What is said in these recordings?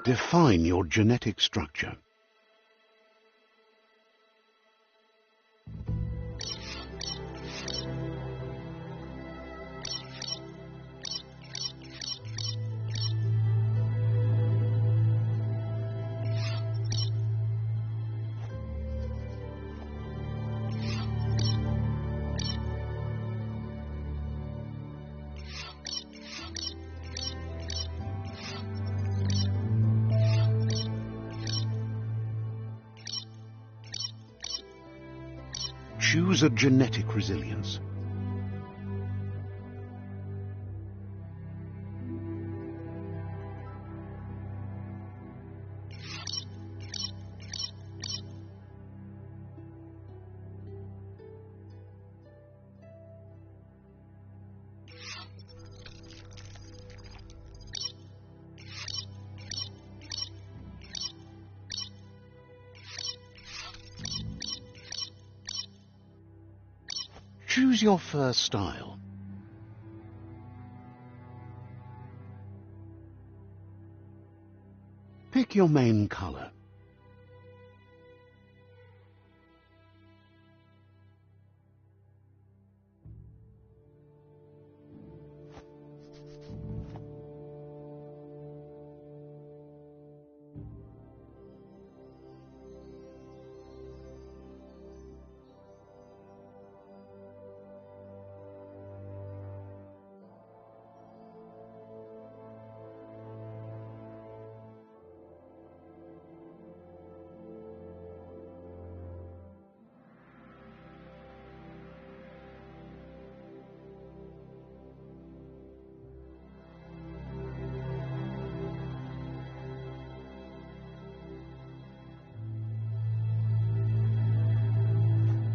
Define your genetic structure. Choose a genetic resilience. Choose your fur style. Pick your main color.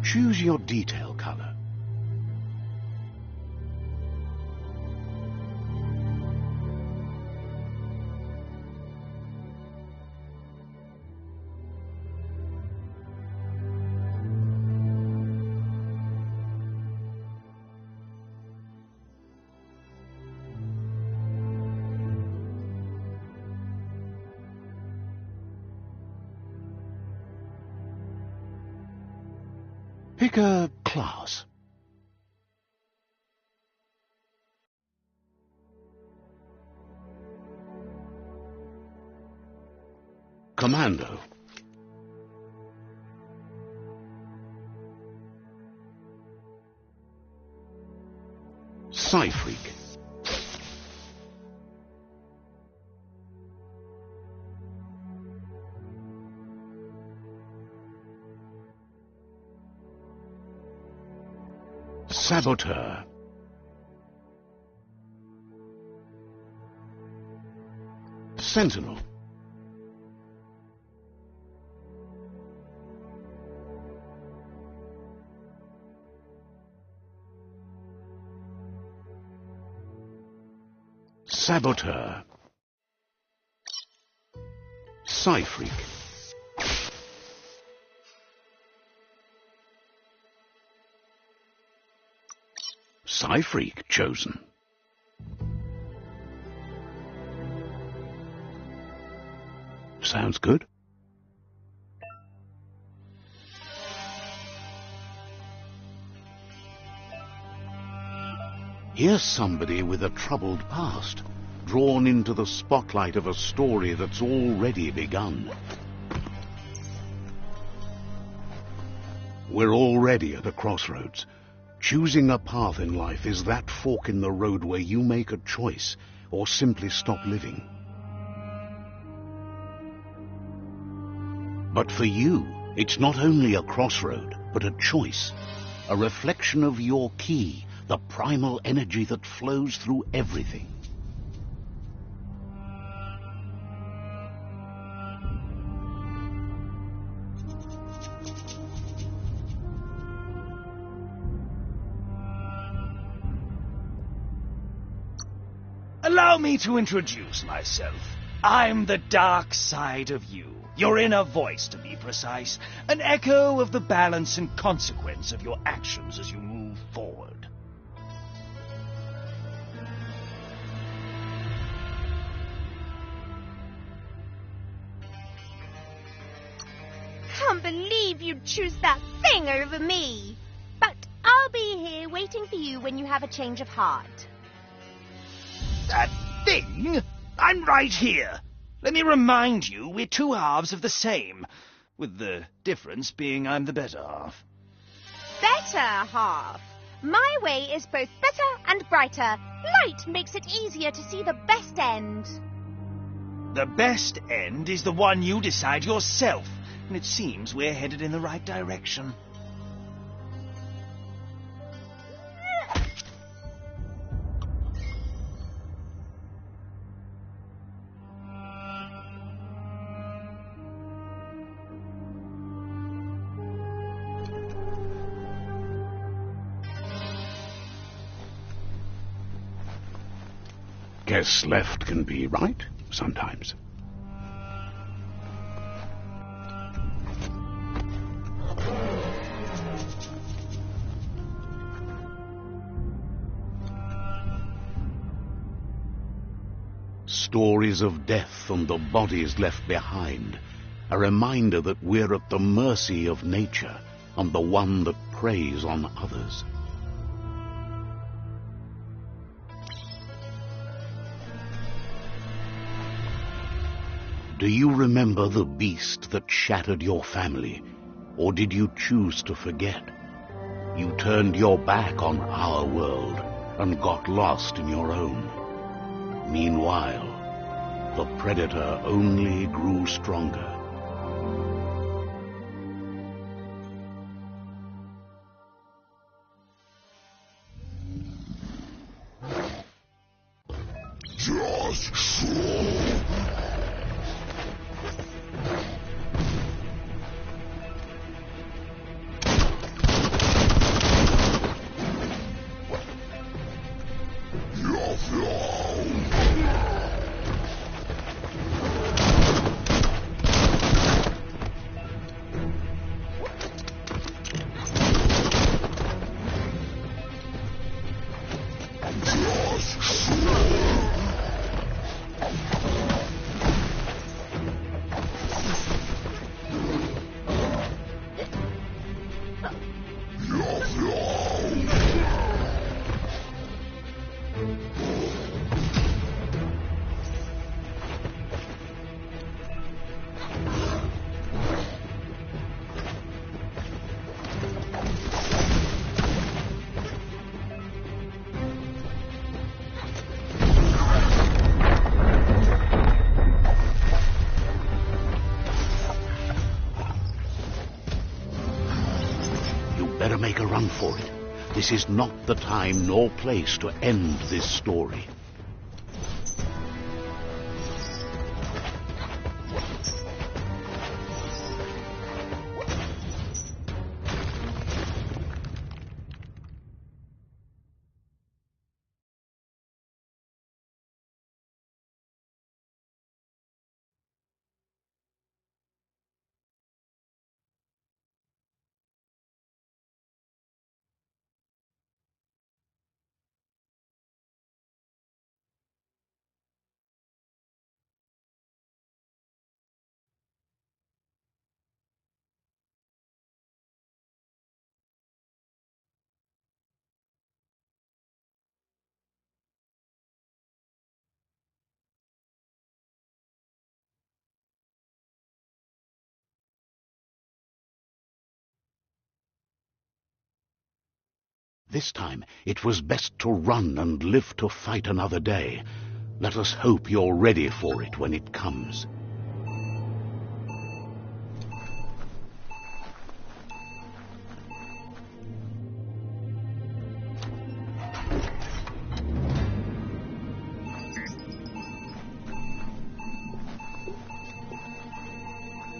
Choose your detail color. Pick a class. Commando. Psy-Freak. Saboteur. Sentinel. Saboteur. Psy-Freak. Psy-Freak chosen. Sounds good. Here's somebody with a troubled past, drawn into the spotlight of a story that's already begun. We're already at a crossroads. Choosing a path in life is that fork in the road where you make a choice or simply stop living. But for you, it's not only a crossroad, but a choice, a reflection of your key, the primal energy that flows through everything. Allow me to introduce myself. I'm the dark side of you. Your inner voice, to be precise. An echo of the balance and consequence of your actions as you move forward. can't believe you'd choose that thing over me. But I'll be here waiting for you when you have a change of heart. That thing? I'm right here. Let me remind you, we're two halves of the same, with the difference being I'm the better half. Better half. My way is both better and brighter. Light makes it easier to see the best end. The best end is the one you decide yourself, and it seems we're headed in the right direction. Guess left can be right sometimes. Stories of death and the bodies left behind, a reminder that we're at the mercy of nature and the one that preys on others. Do you remember the beast that shattered your family, or did you choose to forget? You turned your back on our world and got lost in your own. Meanwhile, the predator only grew stronger. Just so. Better make a run for it. This is not the time nor place to end this story. This time, it was best to run and live to fight another day. Let us hope you're ready for it when it comes.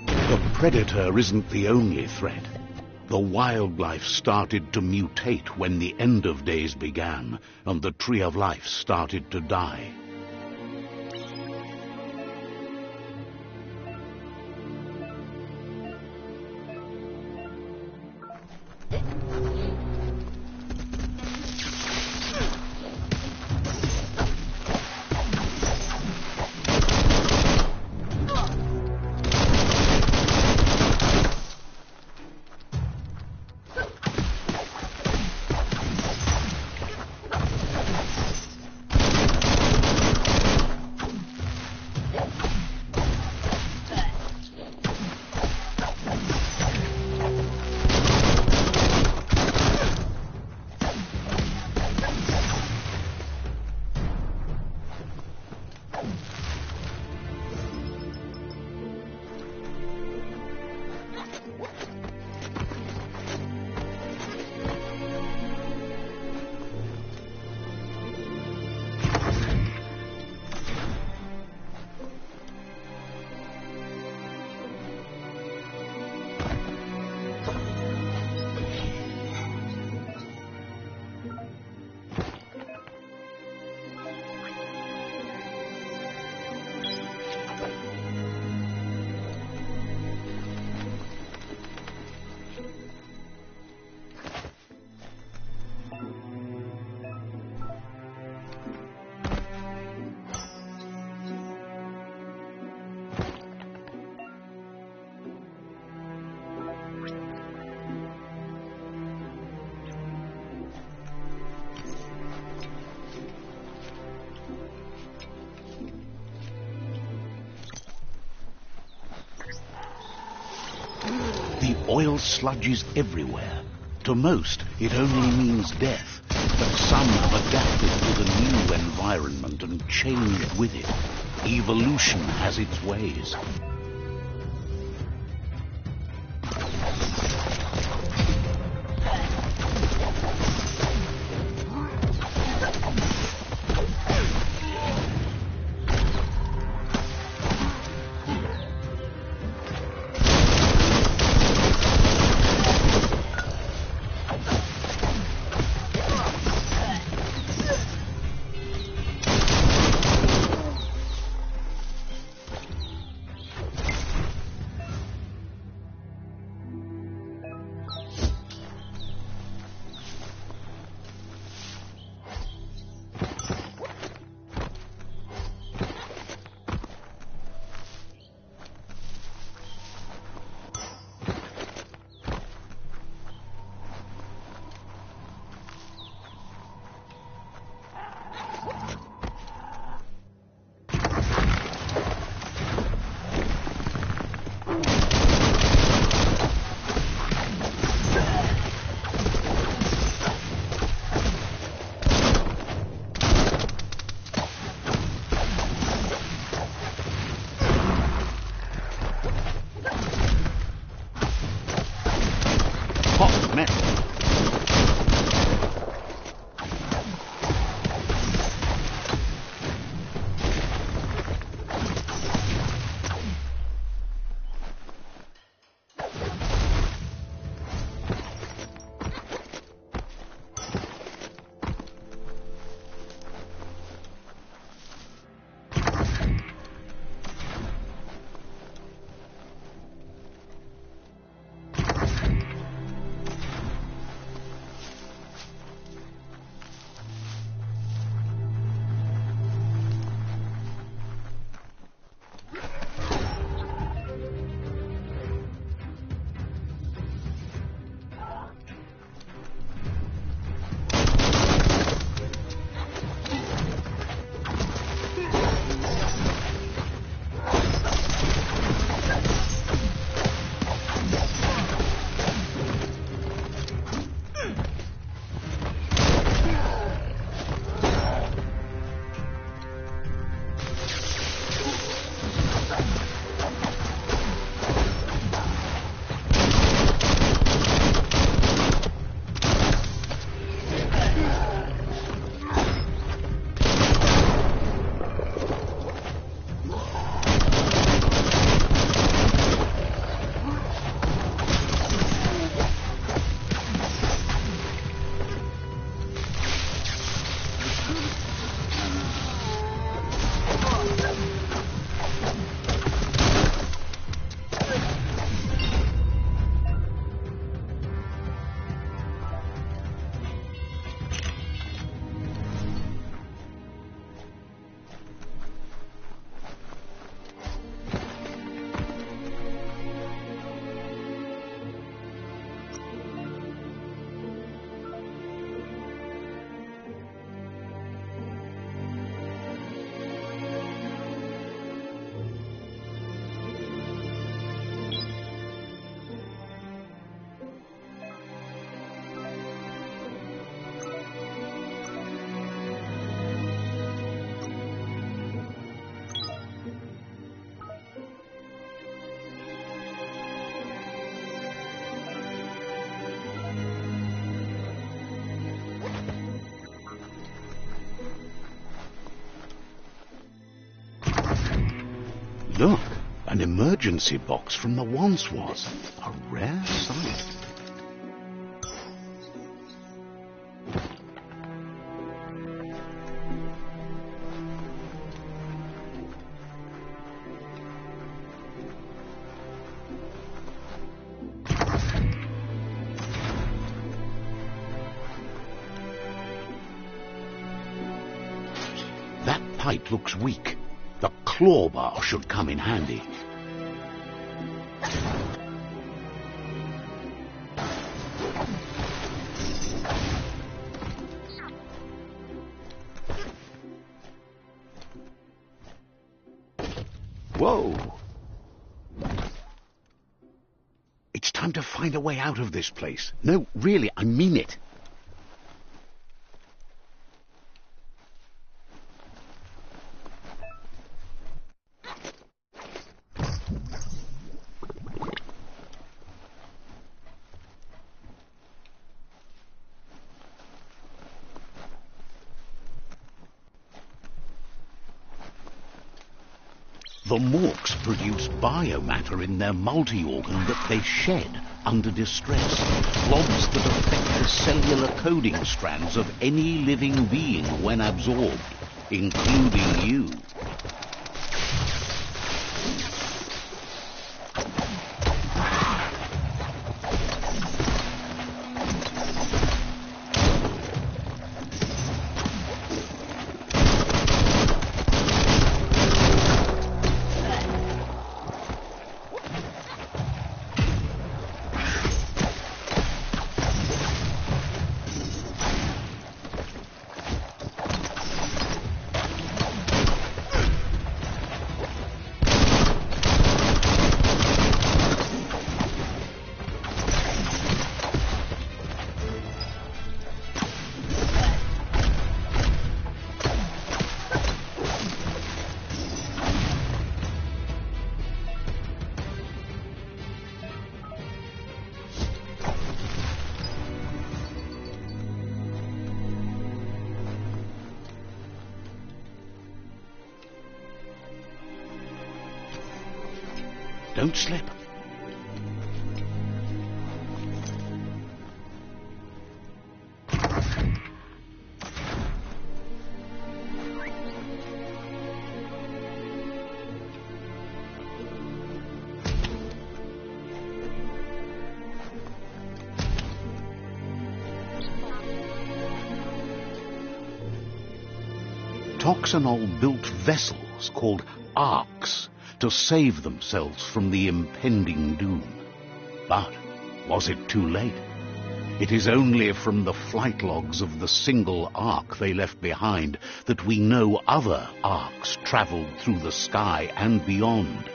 The predator isn't the only threat. The wildlife started to mutate when the end of days began, and the tree of life started to die. Oil sludges everywhere. To most, it only means death, but some have adapted to the new environment and changed with it. Evolution has its ways. Hot metal. Look, an emergency box from the once was. A rare sight. That pipe looks weak. The claw bar should come in handy. Whoa! It's time to to find a way out of this place. No, really, I mean it. The Morks produce biomatter in their multi-organ that they shed under distress, blobs that affect the cellular coding strands of any living being when absorbed, including you. Don't slip. Toxanol built vessels called arks to save themselves from the impending doom. But was it too late? It is only from the flight logs of the single ark they left behind that we know other arks traveled through the sky and beyond.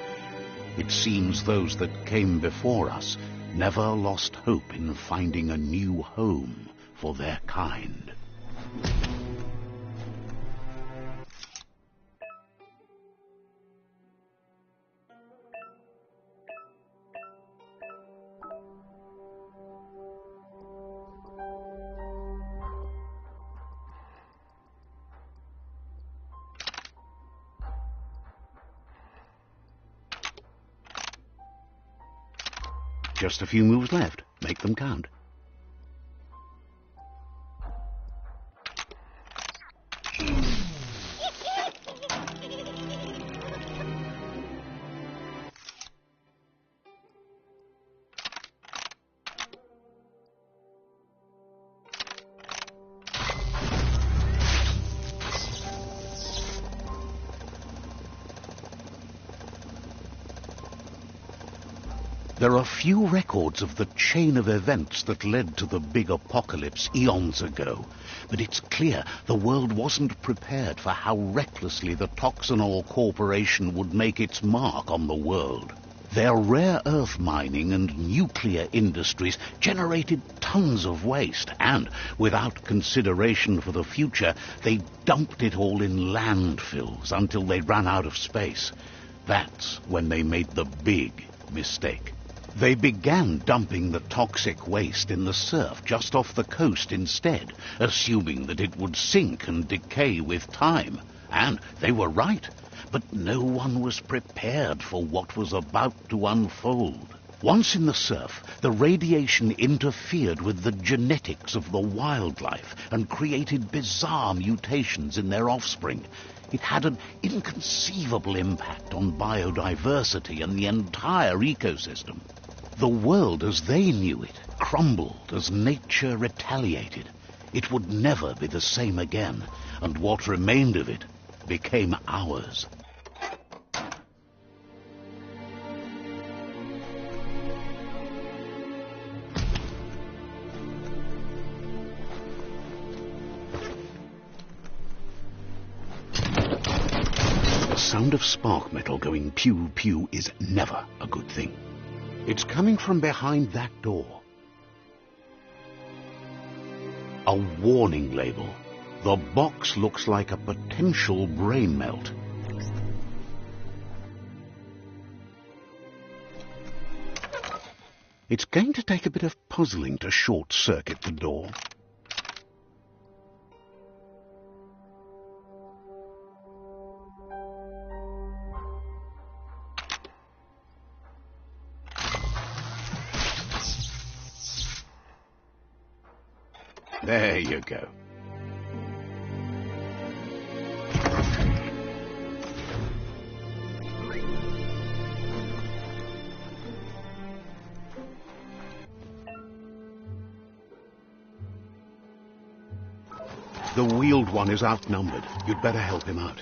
It seems those that came before us never lost hope in finding a new home for their kind. Just a few moves left. Make them count. There are few records of the chain of events that led to the big apocalypse eons ago, but it's clear the world wasn't prepared for how recklessly the Toxanol Corporation would make its mark on the world. Their rare earth mining and nuclear industries generated tons of waste, and, without consideration for the future, they dumped it all in landfills until they ran out of space. That's when they made the big mistake. They began dumping the toxic waste in the surf just off the coast instead, assuming that it would sink and decay with time. And they were right, but no one was prepared for what was about to unfold. Once in the surf, the radiation interfered with the genetics of the wildlife and created bizarre mutations in their offspring. It had an inconceivable impact on biodiversity and the entire ecosystem. The world as they knew it crumbled as nature retaliated. It would never be the same again, and what remained of it became ours. The sound of spark metal going pew-pew is never a good thing. It's coming from behind that door. A warning label. The box looks like a potential brain melt. It's going to take a bit of puzzling to short-circuit the door. There you go. The wheeled one is outnumbered. You'd better help him out.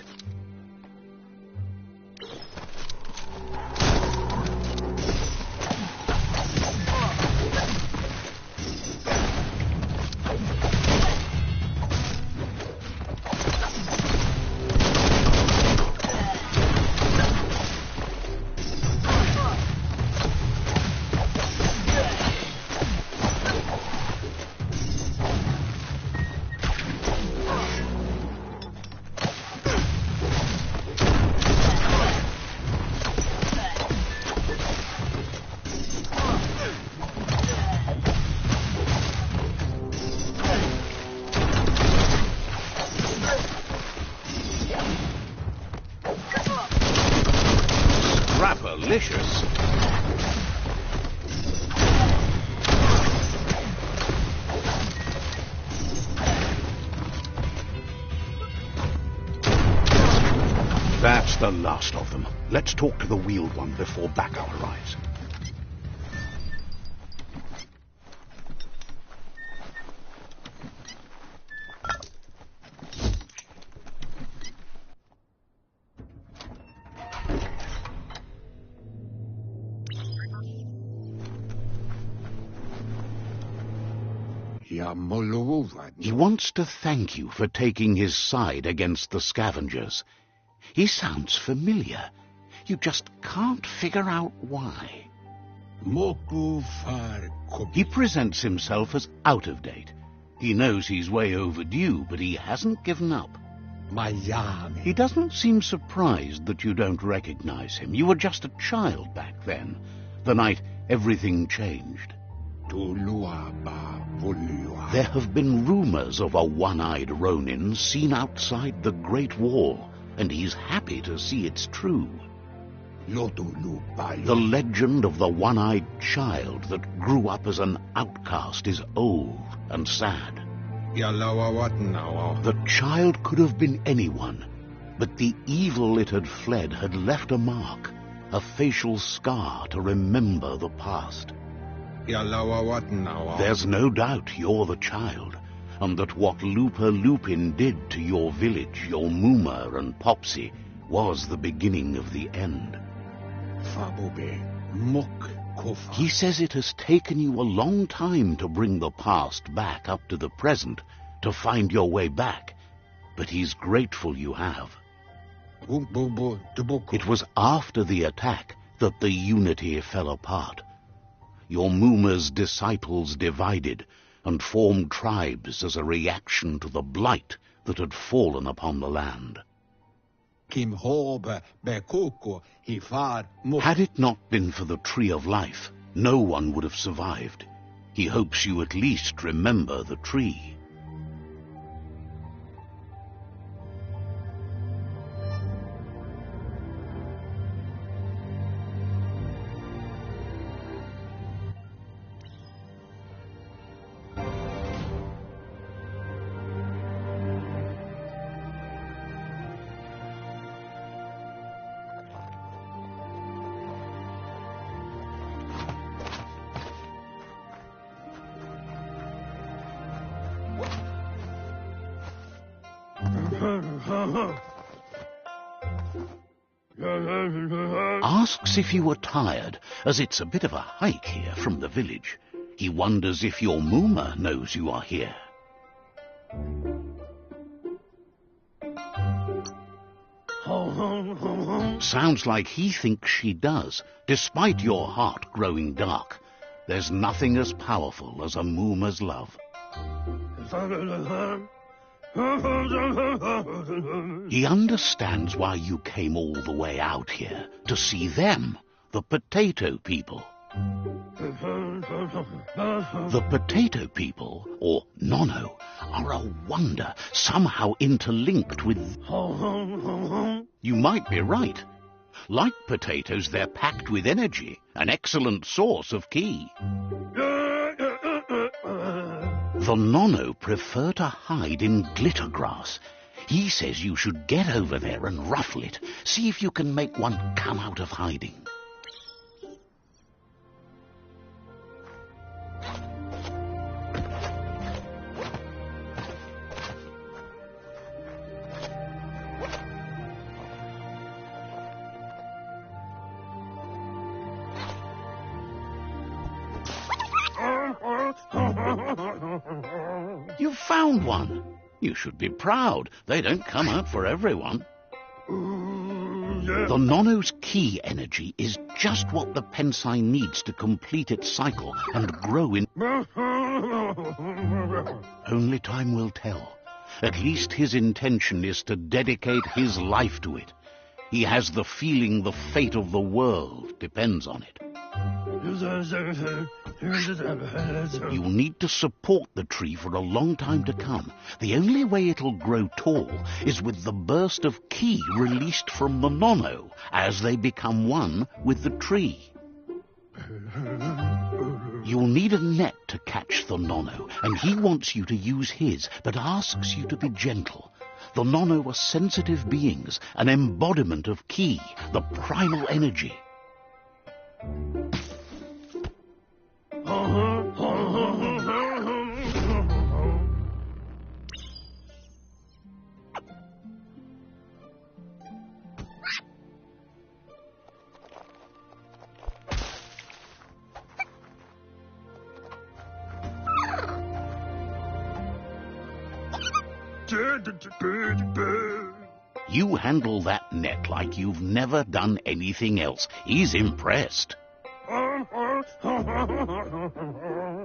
Delicious. That's the last of them. Let's talk to the wheeled one before backup arrives. He wants to thank you for taking his side against the scavengers. He sounds familiar. You just can't figure out why. He presents himself as out of date. He knows he's way overdue, but he hasn't given up. He doesn't seem surprised that you don't recognize him. You were just a child back then, the night everything changed. There have been rumors of a one-eyed Ronin seen outside the Great Wall, and he's happy to see it's true. The legend of the one-eyed child that grew up as an outcast is old and sad. The child could have been anyone, but the evil it had fled had left a mark, a facial scar to remember the past. There's no doubt you're the child, and that what Looper Lupin did to your village, your Muma and Popsy, was the beginning of the end. He says it has taken you a long time to bring the past back up to the present, to find your way back, but he's grateful you have. It was after the attack that the unity fell apart. Your Muma's disciples divided and formed tribes as a reaction to the blight that had fallen upon the land. Had it not been for the Tree of Life, no one would have survived. He hopes you at least remember the tree. Asks if you were tired, as it's a bit of a hike here from the village. He wonders if your Muma knows you are here. Sounds like he thinks she does, despite your heart growing dark. There's nothing as powerful as a Mooma's love. He understands why you came all the way out here, to see them, the potato people. The potato people, or Nono, are a wonder, somehow interlinked with... You might be right. Like potatoes, they're packed with energy, an excellent source of ki. The Nono prefer to hide in glitter grass. He says you should get over there and ruffle it. See if you can make one come out of hiding. You've found one. You should be proud. They don't come out for everyone. The Nono's ki energy is just what the Pensai needs to complete its cycle and grow in... Only time will tell. At least his intention is to dedicate his life to it. He has the feeling the fate of the world depends on it. You'll need to support the tree for a long time to come. The only way it'll grow tall is with the burst of ki released from the Nono as they become one with the tree. You'll need a net to catch the Nono, and he wants you to use his, but asks you to be gentle. The Nono are sensitive beings, an embodiment of ki, the primal energy. You handle that net like you've never done anything else. He's impressed.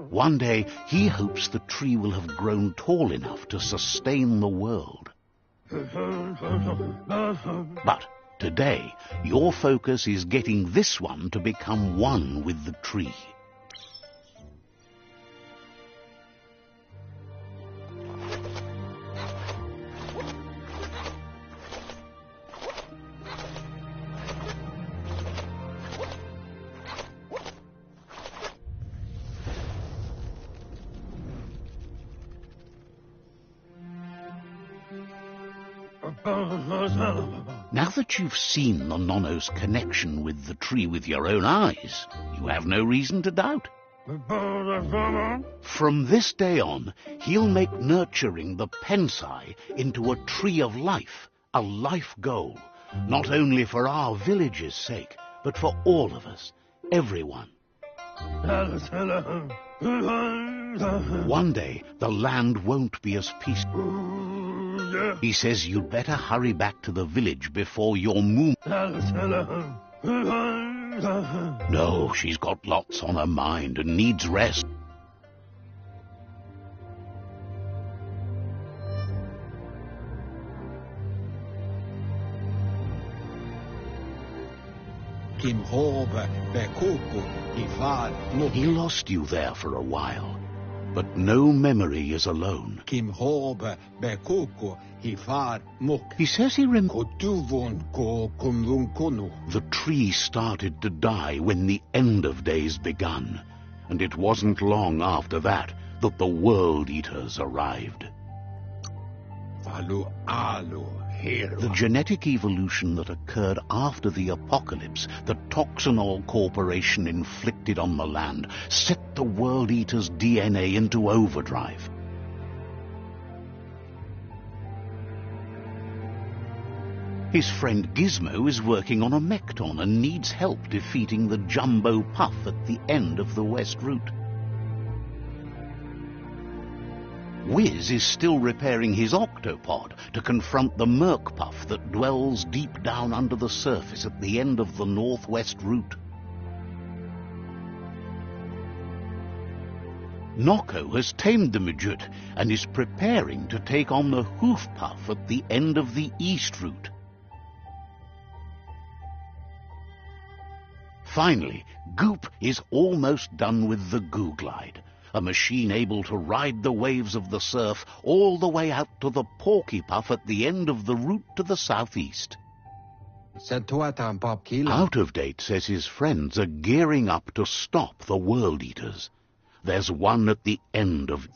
One day, he hopes the tree will have grown tall enough to sustain the world. But today, your focus is getting this one to become one with the tree. Now that you've seen the Nono's connection with the tree with your own eyes, you have no reason to doubt. From this day on, he'll make nurturing the Pensai into a tree of life, a life goal, not only for our village's sake, but for all of us, everyone. One day, the land won't be as peaceful. He says you'd better hurry back to the village before your moon... No, she's got lots on her mind and needs rest. He lost you there for a while, but no memory is alone. He says he remembers. The tree started to die when the end of days begun, and it wasn't long after that that the World Eaters arrived. The genetic evolution that occurred after the apocalypse that Toxanol Corporation inflicted on the land set the World Eater's DNA into overdrive. His friend Gizmo is working on a Mekton and needs help defeating the Jumbo Puff at the end of the West Route. Wiz is still repairing his octopod to confront the Murkpuff that dwells deep down under the surface at the end of the northwest route. Nocco has tamed the midget and is preparing to take on the Hoofpuff at the end of the east route. Finally, Goop is almost done with the Googlide, a machine able to ride the waves of the surf all the way out to the Porkypuff at the end of the route to the southeast. Out of Date says his friends are gearing up to stop the World Eaters. There's one at the end of...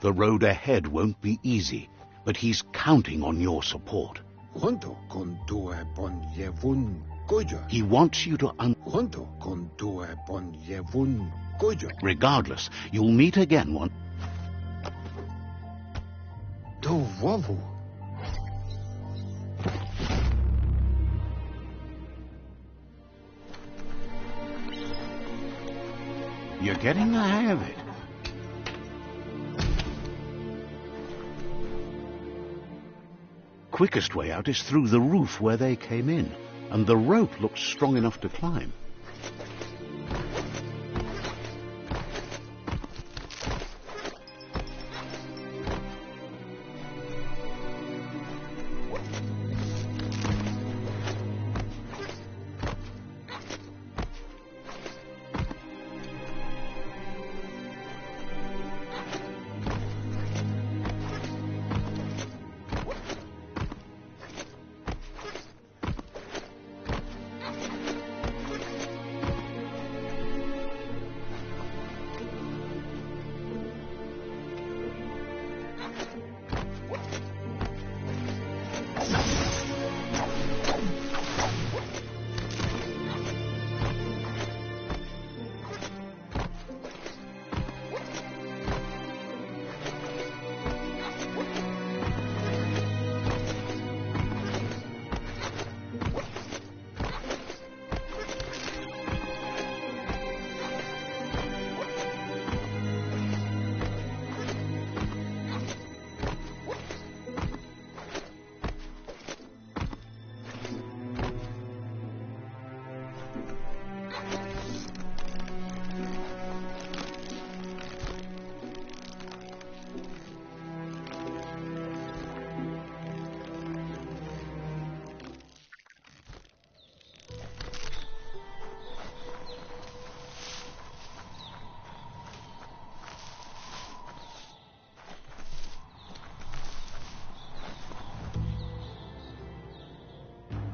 The road ahead won't be easy, but he's counting on your support. He wants you to Regardless, you'll meet again one... You're getting the hang of it. Quickest way out is through the roof where they came in, and the rope looks strong enough to climb.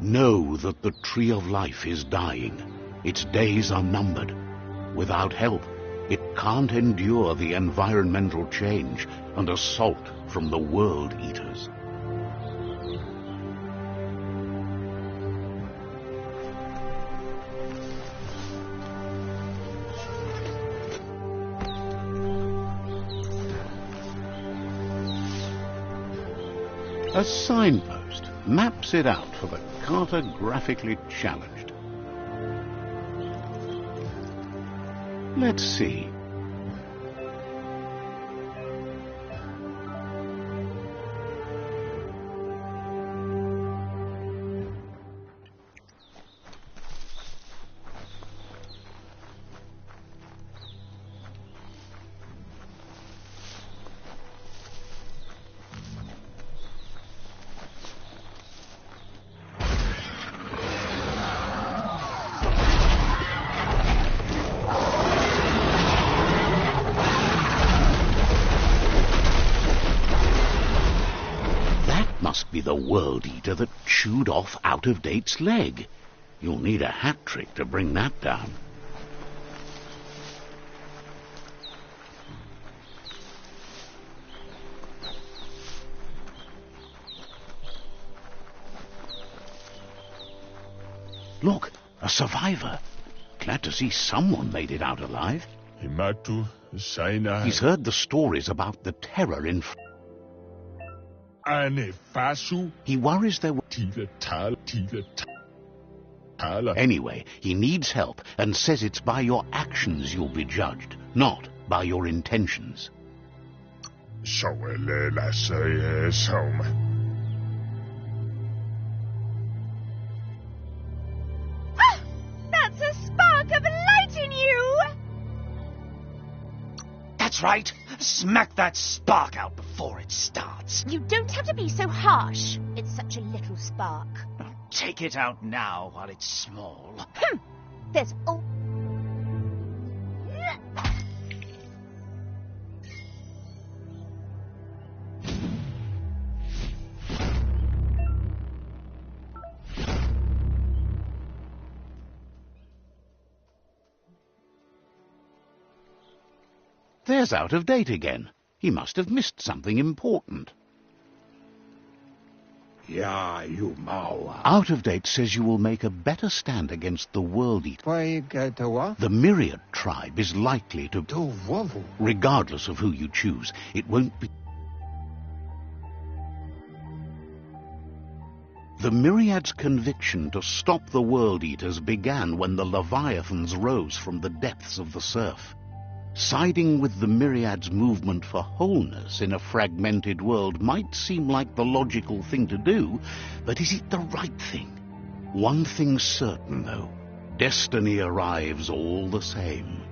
Know that the Tree of Life is dying. Its days are numbered. Without help, it can't endure the environmental change and assault from the World Eaters. A signpost maps it out for the cartographically challenged. Let's see. Must be the World Eater that chewed off Out of Date's leg. You'll need a hat trick to bring that down. Look, a survivor. Glad to see someone made it out alive. He's heard the stories about the terror in... He worries there will... Anyway, he needs help and says it's by your actions you'll be judged, not by your intentions. Ah! That's a spark of light in you! That's right. Smack that spark out before it starts. You don't have to be so harsh. It's such a little spark. Take it out now while it's small. There's all... There's Out of Date again. He must have missed something important. Out of Date says you will make a better stand against the World Eater. The Myriad tribe is likely to... Regardless of who you choose, it won't be... The Myriad's conviction to stop the World Eaters began when the Leviathans rose from the depths of the surf. Siding with the Myriad's movement for wholeness in a fragmented world might seem like the logical thing to do, but is it the right thing? One thing's certain, though. Destiny arrives all the same.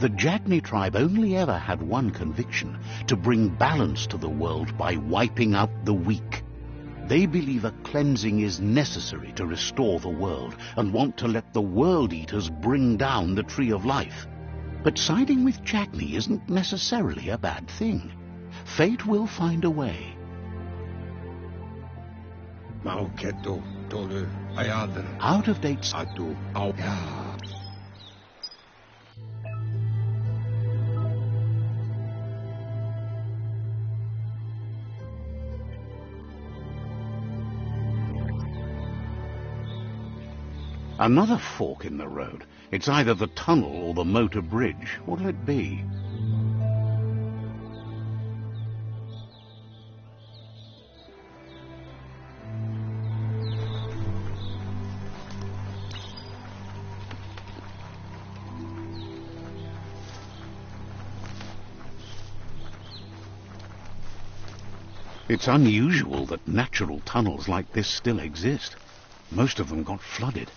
The Jagni tribe only ever had one conviction: to bring balance to the world by wiping out the weak. They believe a cleansing is necessary to restore the world, and want to let the World Eaters bring down the Tree of Life. But siding with Jagni isn't necessarily a bad thing. Fate will find a way. Out of Date's... Another fork in the road. It's either the tunnel or the motor bridge. What'll it be? It's unusual that natural tunnels like this still exist. Most of them got flooded.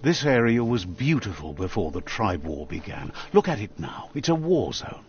This area was beautiful before the tribe war began. Look at it now. It's a war zone.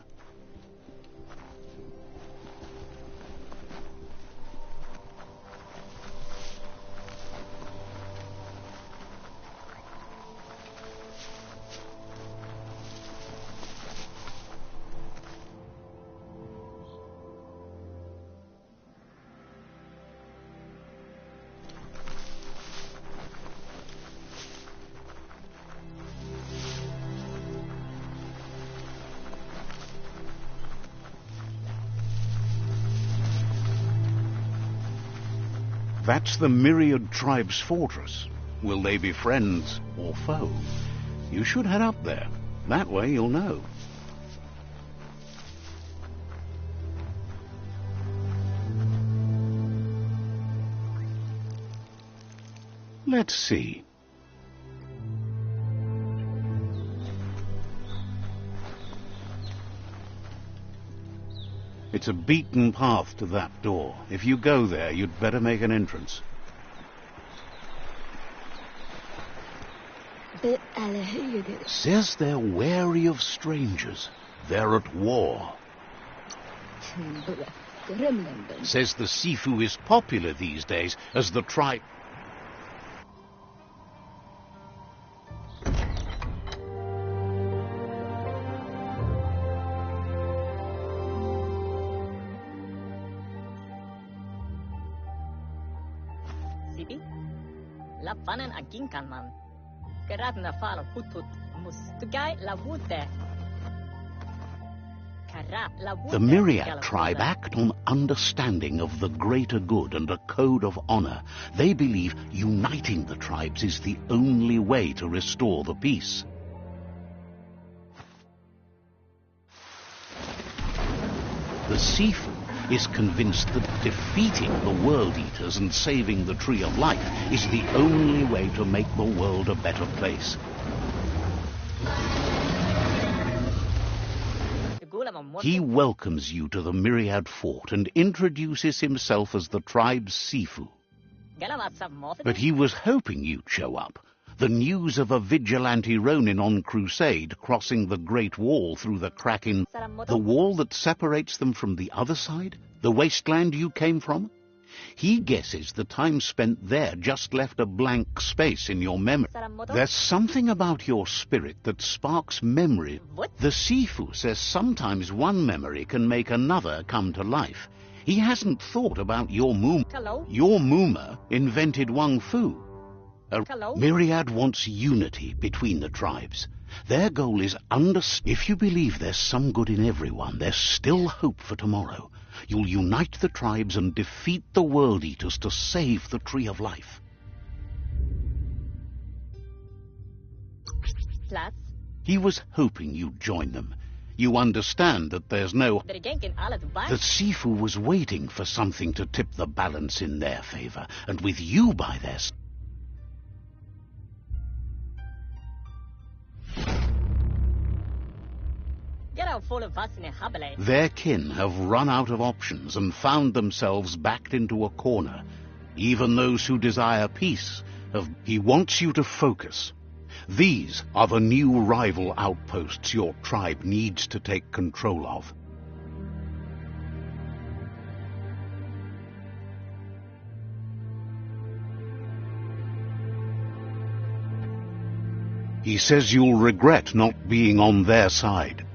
That's the Myriad tribe's fortress. Will they be friends or foe? You should head up there. That way you'll know. Let's see. It's a beaten path to that door. If you go there, you'd better make an entrance. Says they're wary of strangers. They're at war. Says the Sifu is popular these days as the tribe... Sipi, lapanan aging kan man. The Myriad tribe act on understanding of the greater good and a code of honor. They believe uniting the tribes is the only way to restore the peace. The Sifu is convinced that defeating the World Eaters and saving the Tree of Life is the only way to make the world a better place. He welcomes you to the Myriad Fort and introduces himself as the tribe's Sifu. But he was hoping you'd show up. The news of a vigilante Ronin on crusade crossing the Great Wall through the crack in the wall that separates them from the other side, the wasteland you came from. He guesses the time spent there just left a blank space in your memory. There's something about your spirit that sparks memory. The Sifu says sometimes one memory can make another come to life. He hasn't thought about your Muma. Your Muma invented Wang Fu. Myriad wants unity between the tribes. Their goal is if you believe there's some good in everyone, there's still hope for tomorrow. You'll unite the tribes and defeat the World Eaters to save the Tree of Life. He was hoping you'd join them. You understand that there's no... The Sifu was waiting for something to tip the balance in their favor, and with you by their side... Their kin have run out of options and found themselves backed into a corner. Even those who desire peace He wants you to focus. These are the new rival outposts your tribe needs to take control of. He says you'll regret not being on their side.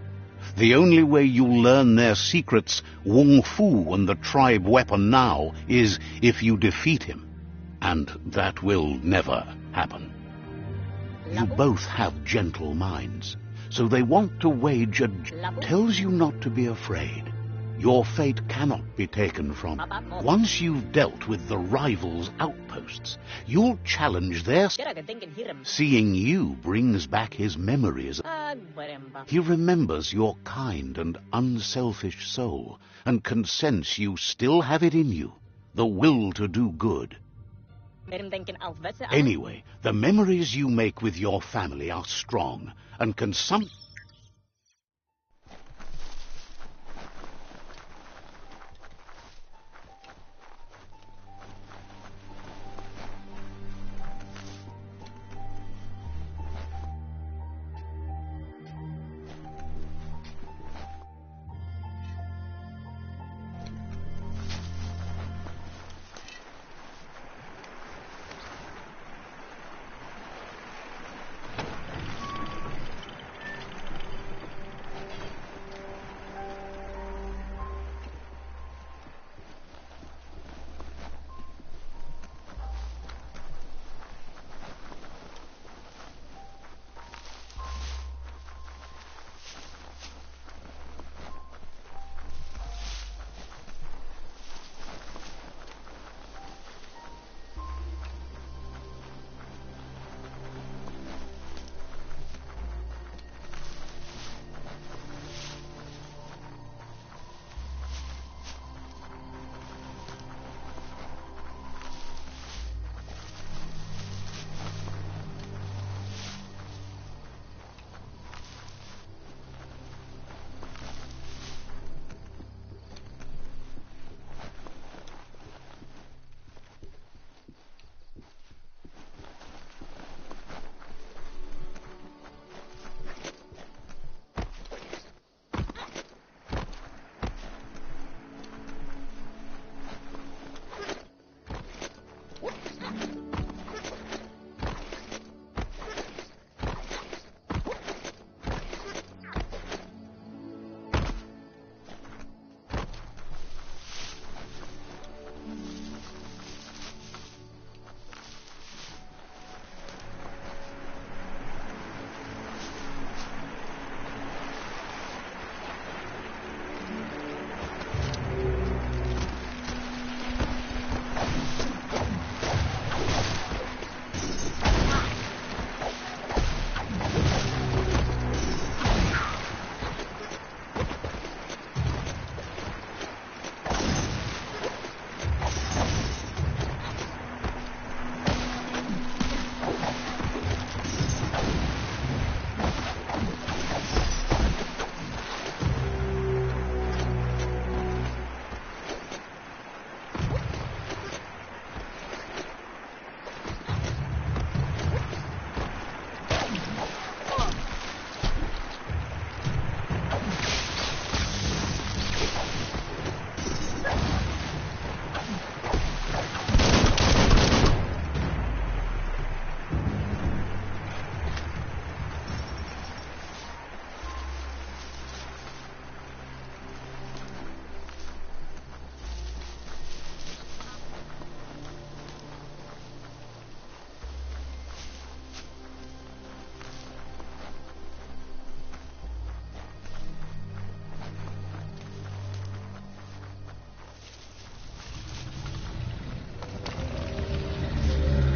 The only way you'll learn their secrets, Wung Fu and the tribe weapon now, is if you defeat him. And that will never happen. You both have gentle minds, so they want to wage a... tells you not to be afraid. Your fate cannot be taken from. Once you've dealt with the rivals' outposts, you'll challenge their... Seeing you brings back his memories. He remembers your kind and unselfish soul, and can sense you still have it in you, the will to do good. Anyway, the memories you make with your family are strong, and can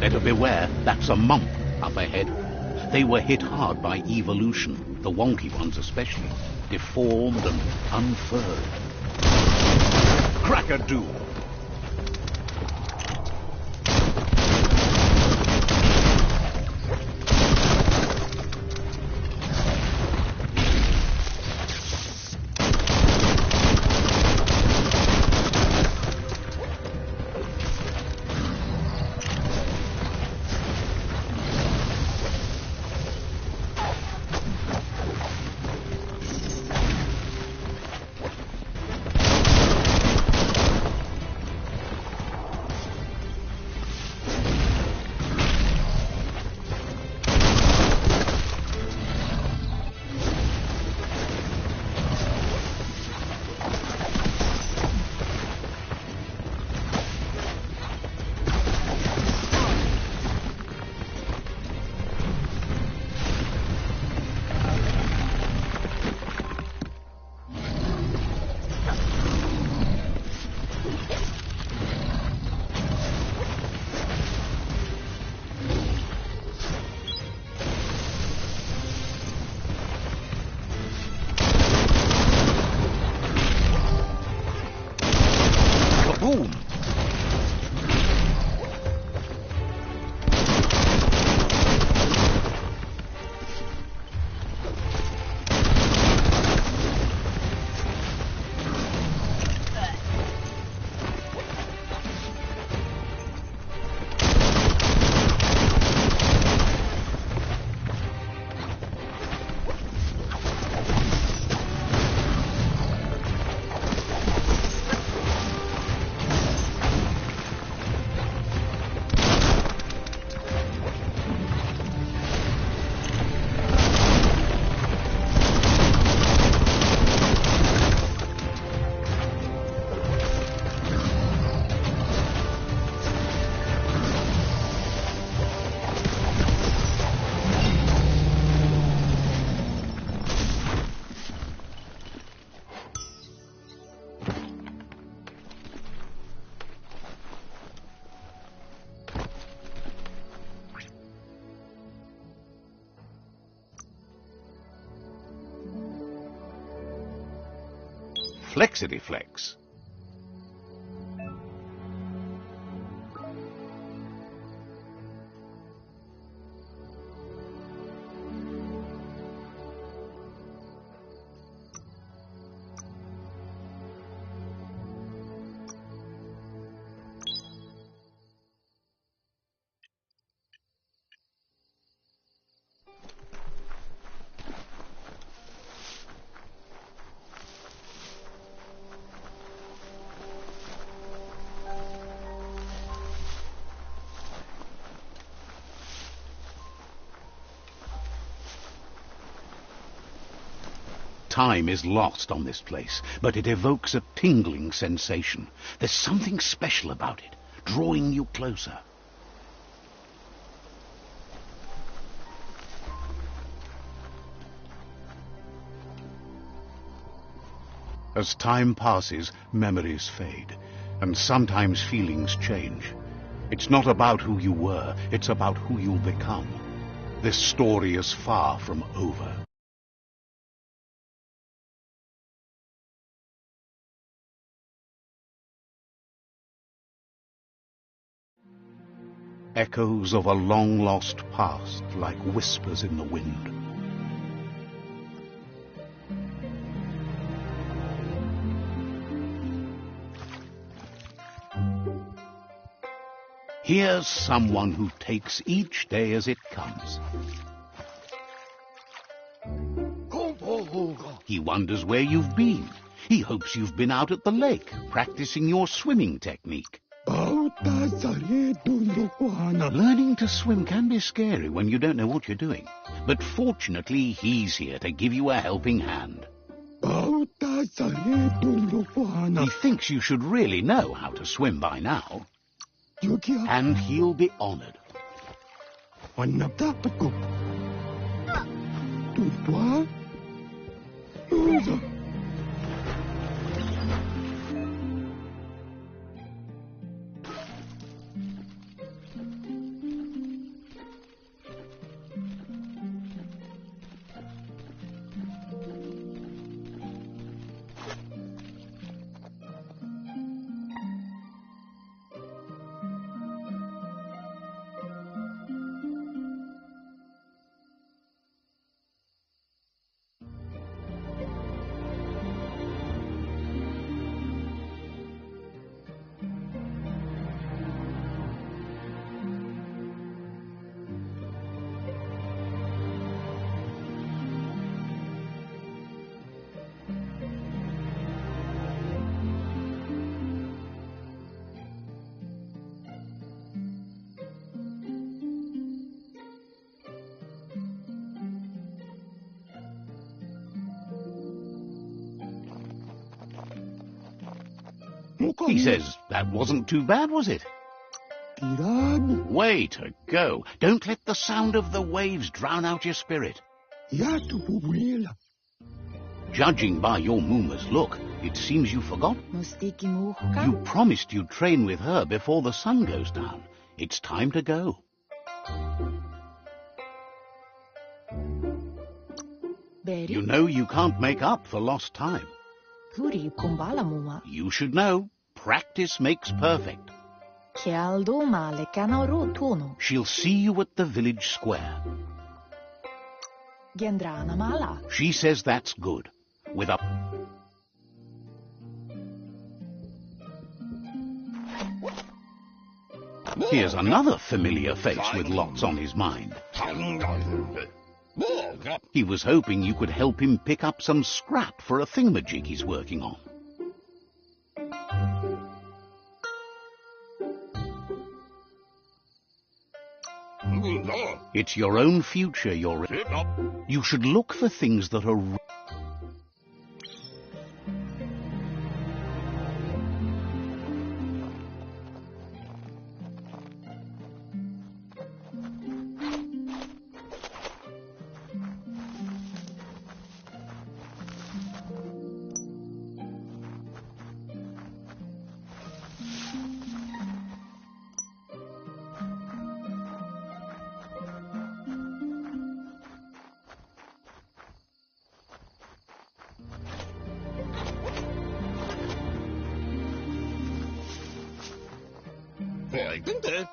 Better beware, that's a mump up ahead. They were hit hard by evolution, the wonky ones especially, deformed and unfurred. Crack-a-doodle! Boom! Flexity Flex. Time is lost on this place, but it evokes a tingling sensation. There's something special about it, drawing you closer. As time passes, memories fade, and sometimes feelings change. It's not about who you were, it's about who you'll become. This story is far from over. Echoes of a long-lost past, like whispers in the wind. Here's someone who takes each day as it comes. He wonders where you've been. He hopes you've been out at the lake, practicing your swimming technique. Learning to swim can be scary when you don't know what you're doing. But fortunately, he's here to give you a helping hand. He thinks you should really know how to swim by now. And he'll be honored. He says that wasn't too bad, was it? Way to go. Don't let the sound of the waves drown out your spirit. Judging by your Mooma's look, it seems you forgot. You promised you'd train with her before the sun goes down. It's time to go. You know you can't make up for lost time. You should know. Practice makes perfect. She'll see you at the village square. She says that's good. With a... Here's another familiar face with lots on his mind. He was hoping you could help him pick up some scrap for a thingamajig he's working on. It's your own future you're in. You should look for things that are...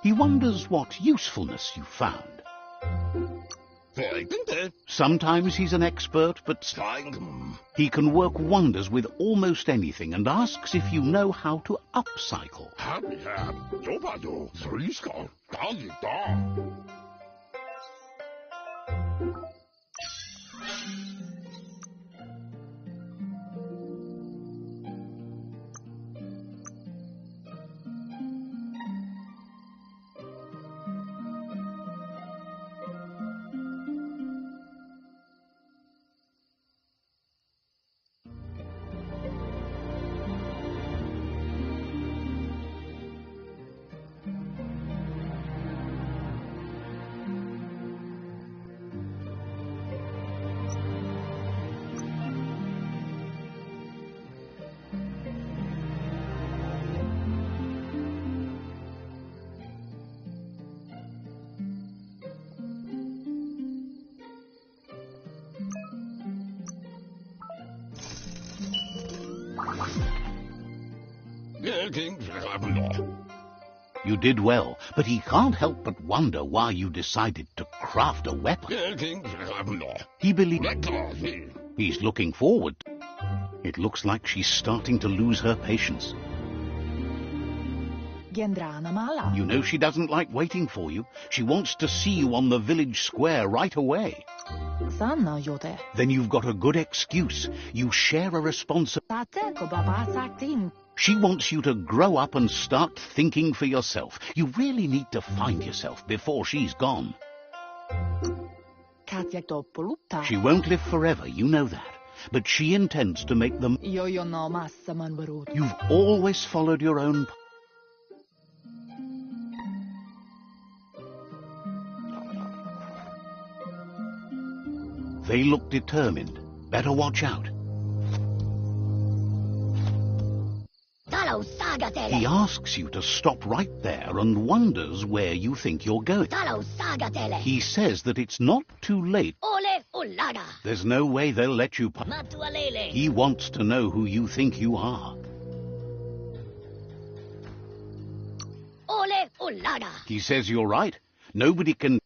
He wonders what usefulness you found. Sometimes he's an expert, but he can work wonders with almost anything and asks if you know how to upcycle. You did well, but he can't help but wonder why you decided to craft a weapon. He believes he's looking forward. It looks like she's starting to lose her patience. You know she doesn't like waiting for you. She wants to see you on the village square right away. Then you've got a good excuse. You share a responsibility. She wants you to grow up and start thinking for yourself. You really need to find yourself before she's gone. She won't live forever, you know that. But she intends to make them... You've always followed your own... They look determined. Better watch out. He asks you to stop right there and wonders where you think you're going. He says that it's not too late. There's no way they'll let you pass. He wants to know who you think you are. He says you're right. Nobody can...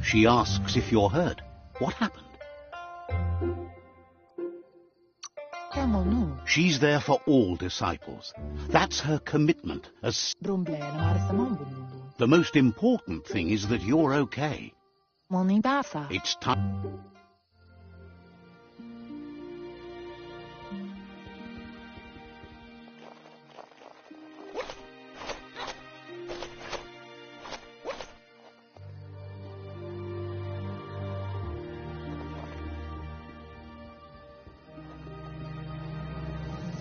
She asks if you're hurt. What happened? She's there for all disciples. That's her commitment. The most important thing is that you're okay. It's time.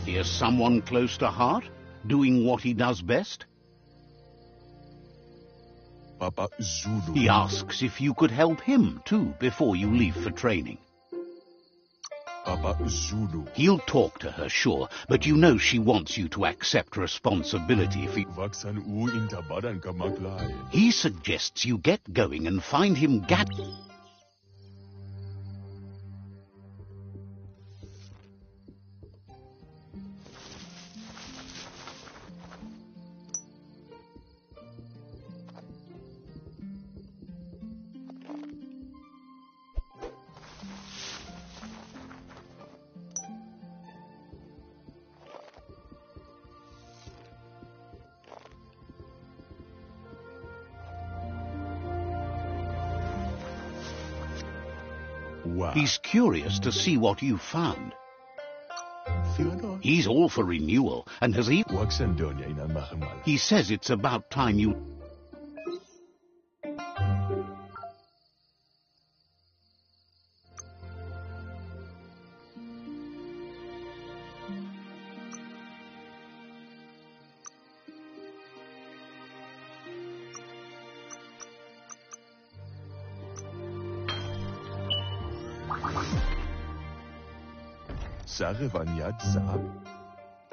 Here's someone close to heart, doing what he does best. Papa Zulu. He asks if you could help him too before you leave for training. Papa Zulu. He'll talk to her, sure, but you know she wants you to accept responsibility if he suggests you get going and find him Wow. He's curious to see what you found. He's all for renewal, and has he says it's about time you...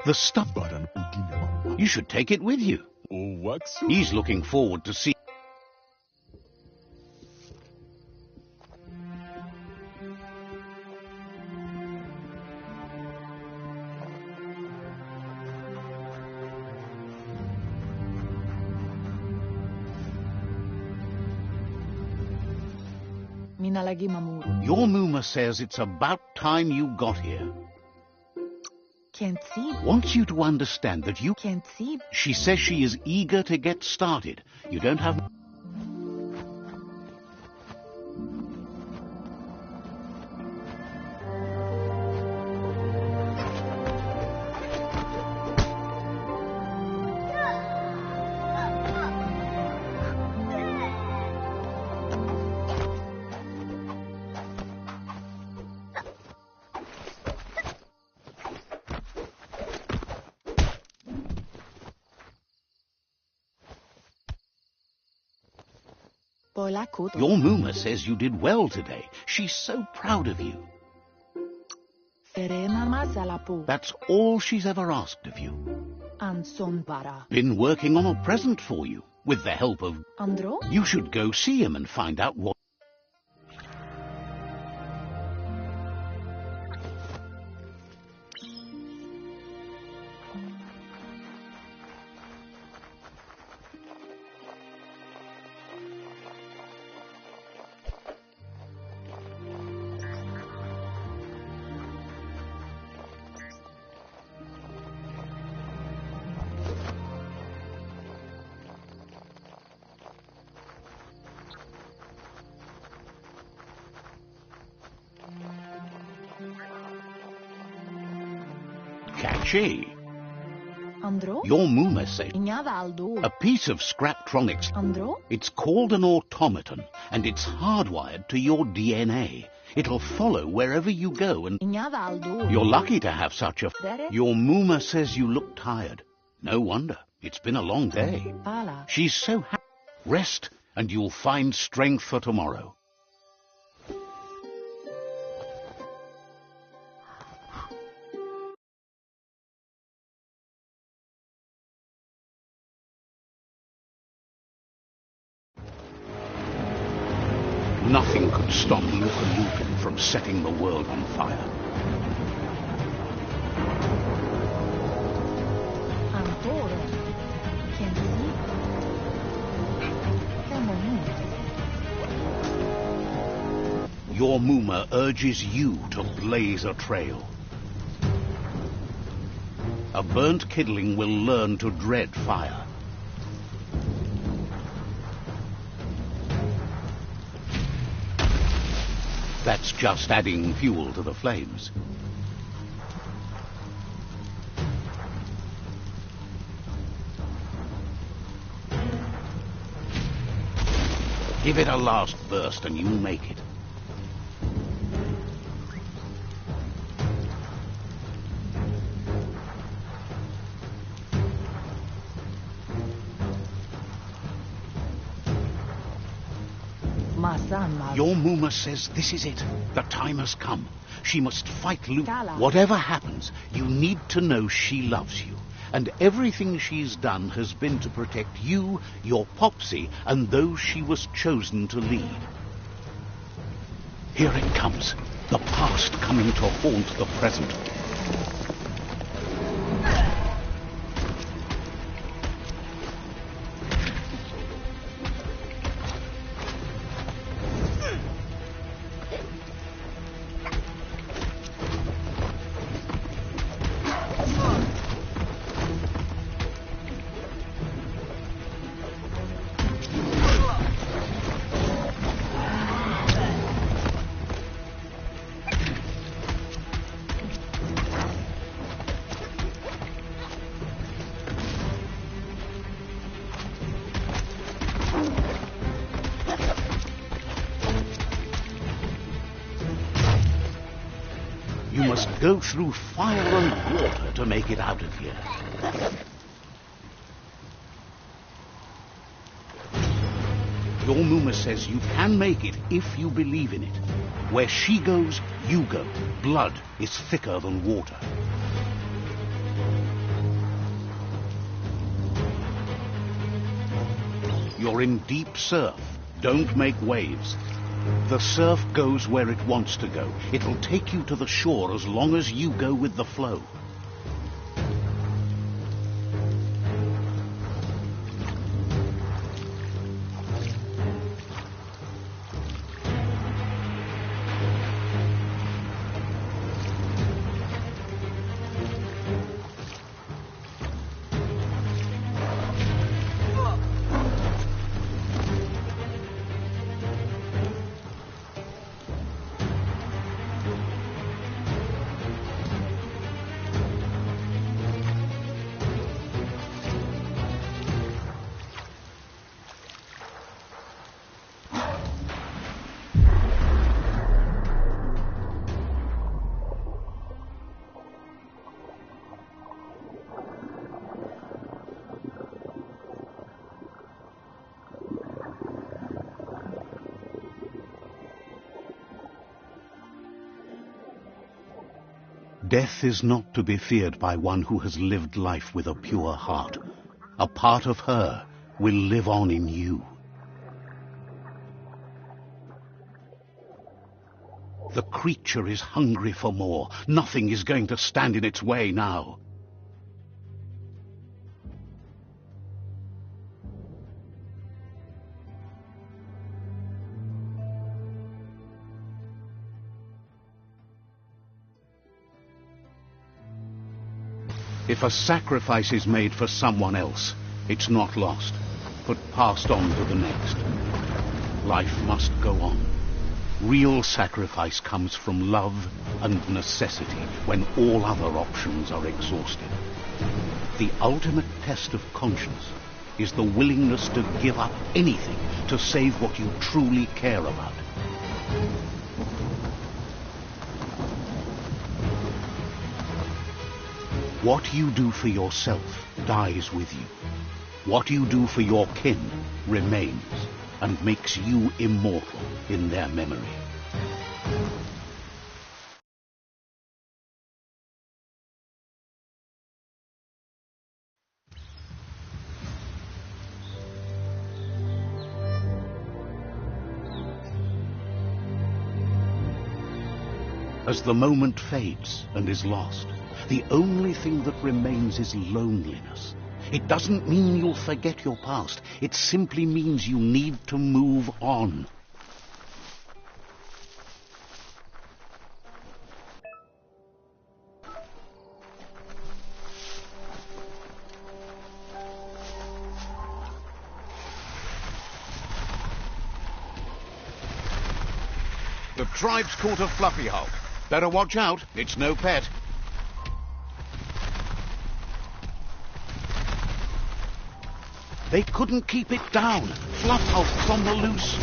The stuff. You should take it with you. He's looking forward to see... Your Muma says it's about time you got here. Wants you to understand that you... She says she is eager to get started. You don't have... Your Muma says you did well today. She's so proud of you. That's all she's ever asked of you. Been working on a present for you, with the help of... You should go see him and find out what... Catchy. Your Muma says a piece of Scraptronics. It's called an automaton, and it's hardwired to your DNA. It'll follow wherever you go, and you're lucky to have such a... Your Muma says you look tired. No wonder. It's been a long day. She's so happy. Rest, and you'll find strength for tomorrow. Nothing could stop Luka from setting the world on fire. Your Muma urges you to blaze a trail. A burnt kidling will learn to dread fire. That's just adding fuel to the flames. Give it a last burst and you'll make it. Your Muma says this is it. The time has come. She must fight Luke. Whatever happens, you need to know she loves you. And everything she's done has been to protect you, your Popsy, and those she was chosen to lead. Here it comes. The past coming to haunt the present. You must go through fire and water to make it out of here. Your Muma says you can make it if you believe in it. Where she goes, you go. Blood is thicker than water. You're in deep surf. Don't make waves. The surf goes where it wants to go. It'll take you to the shore as long as you go with the flow. Death is not to be feared by one who has lived life with a pure heart. A part of her will live on in you. The creature is hungry for more. Nothing is going to stand in its way now. If a sacrifice is made for someone else, it's not lost, but passed on to the next. Life must go on. Real sacrifice comes from love and necessity when all other options are exhausted. The ultimate test of conscience is the willingness to give up anything to save what you truly care about. What you do for yourself dies with you. What you do for your kin remains and makes you immortal in their memory. As the moment fades and is lost, the only thing that remains is loneliness. It doesn't mean you'll forget your past. It simply means you need to move on. The tribe's caught a fluffy hulk. Better watch out, it's no pet. They couldn't keep it down. Fluff Hulk's on the loose.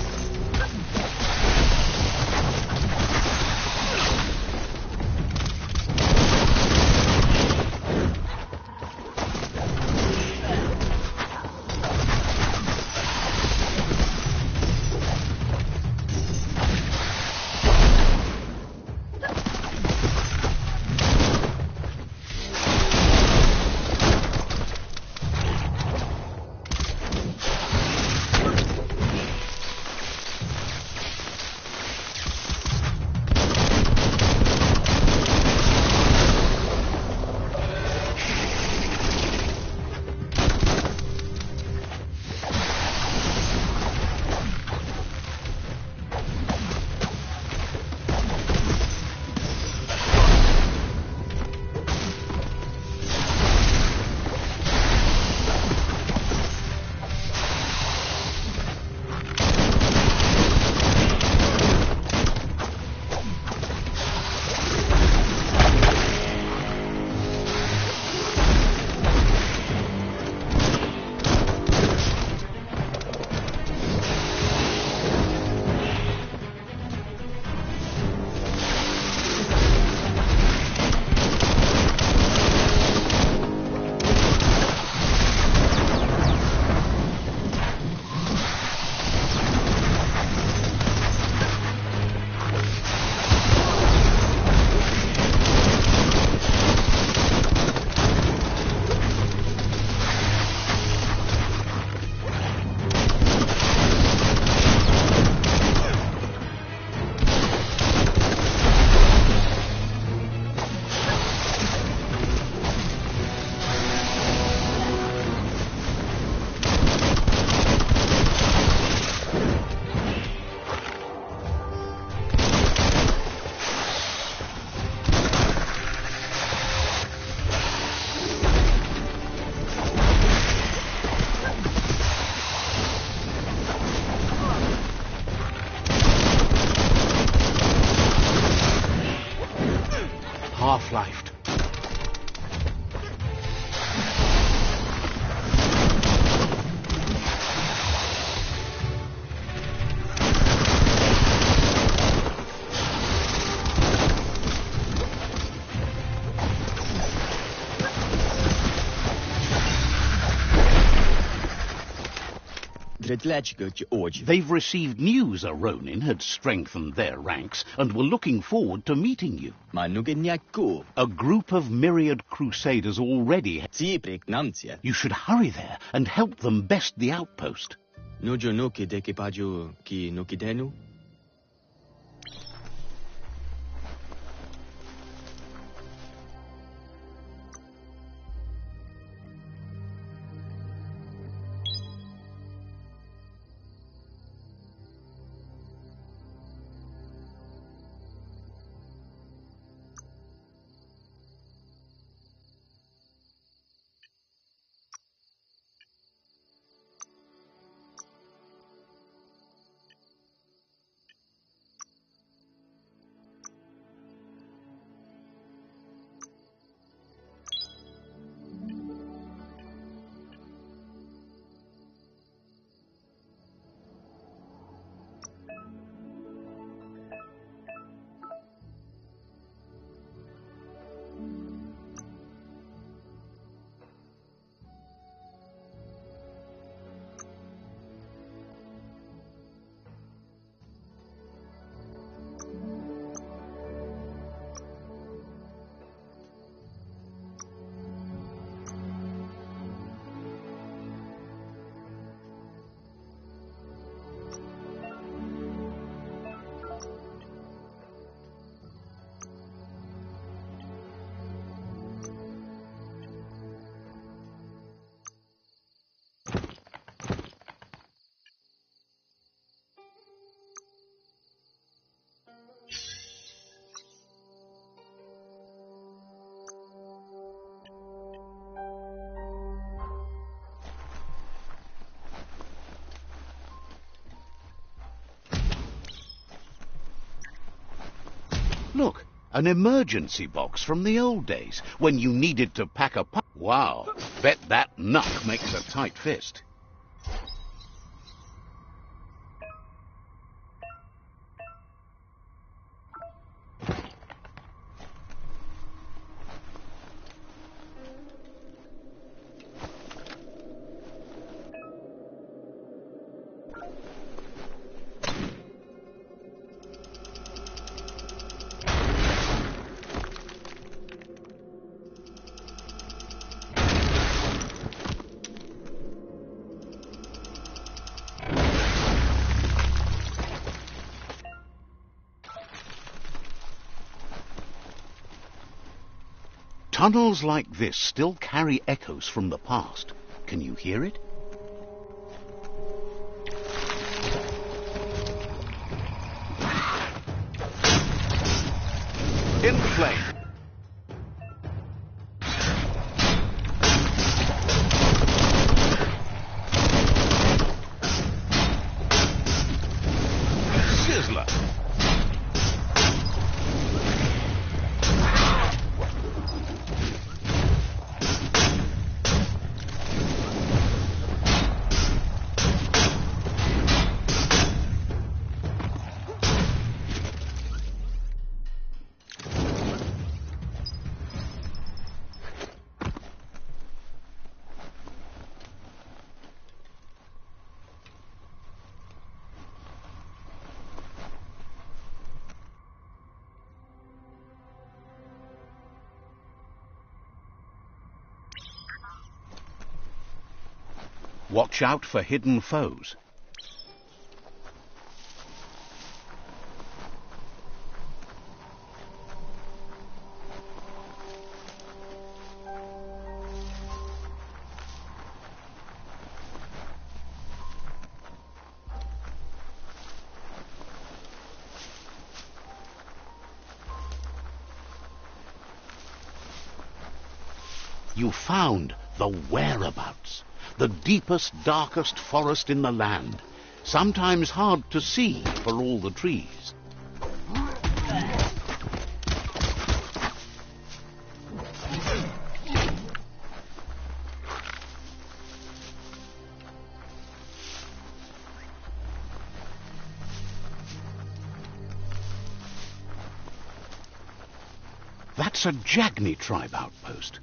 Half-lifed. They've received news a Ronin had strengthened their ranks and were looking forward to meeting you. A group of myriad crusaders already. You should hurry there and help them best the outpost. Look, an emergency box from the old days, when you needed to pack a punch. Wow, bet that knuck makes a tight fist. Tunnels like this still carry echoes from the past. Can you hear it? In flame. Sizzler. Watch out for hidden foes. You found the whereabouts. The deepest, darkest forest in the land, sometimes hard to see for all the trees. That's a Jagni tribe outpost.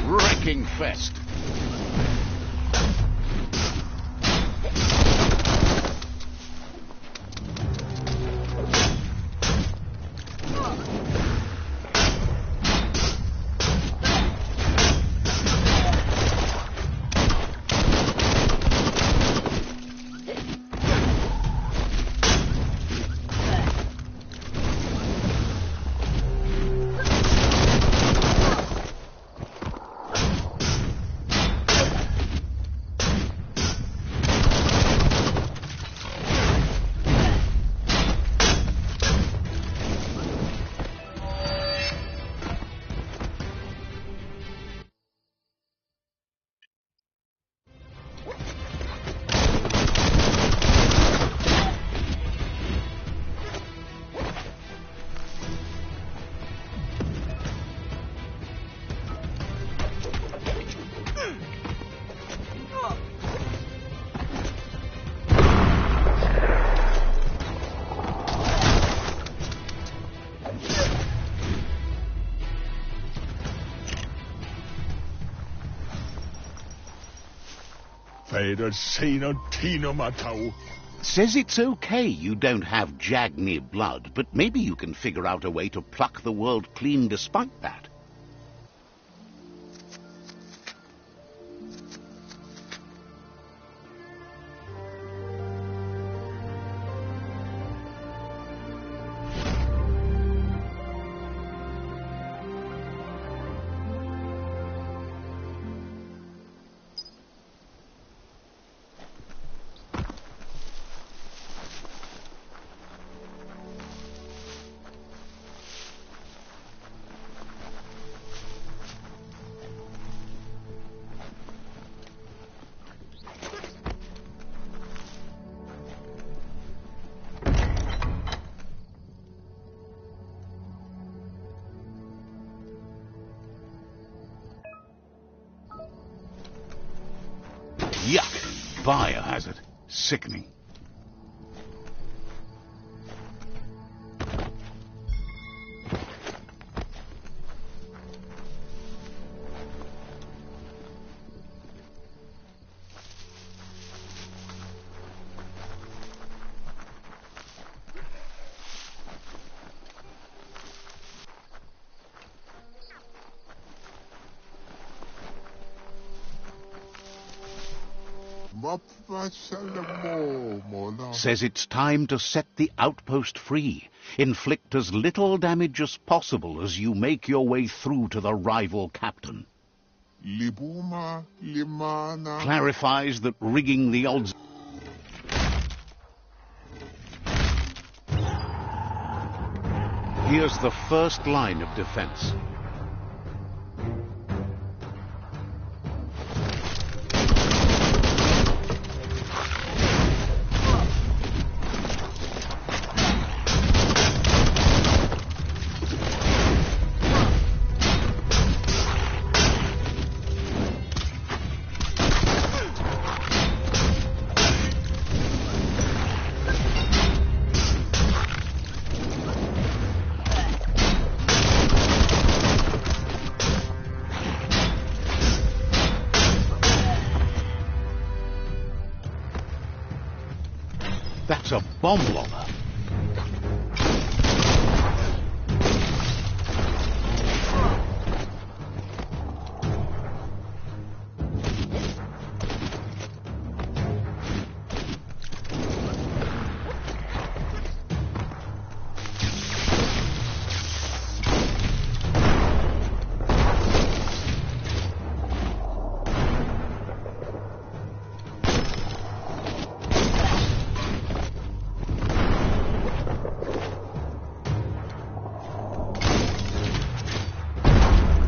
Wrecking fest. Says it's okay you don't have Jagni blood, but maybe you can figure out a way to pluck the world clean despite that. Biohazard. Sickening. Says it's time to set the outpost free. Inflict as little damage as possible as you make your way through to the rival captain. Clarifies that rigging the odds... Here's the first line of defense. That's a bomb lobber.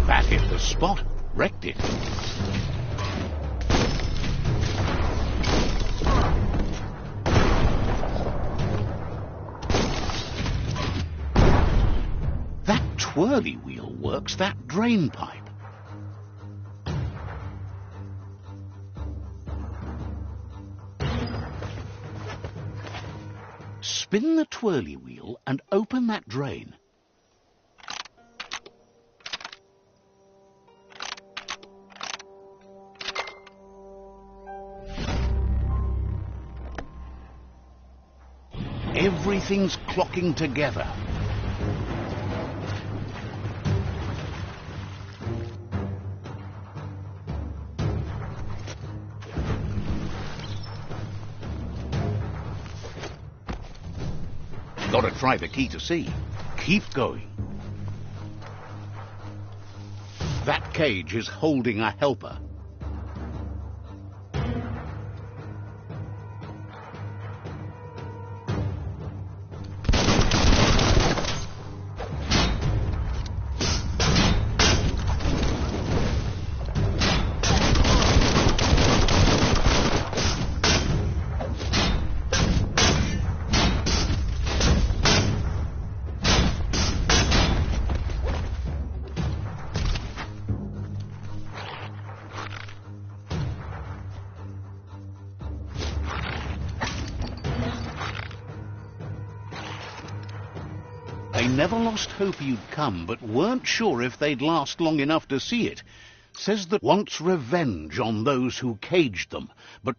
That hit the spot. Wrecked it. That twirly wheel works that drain pipe. Spin the twirly wheel and open that drain. Everything's clocking together. Gotta try the key to see. Keep going. That cage is holding a helper. They never lost hope you'd come, but weren't sure if they'd last long enough to see it. Says that wants revenge on those who caged them, but...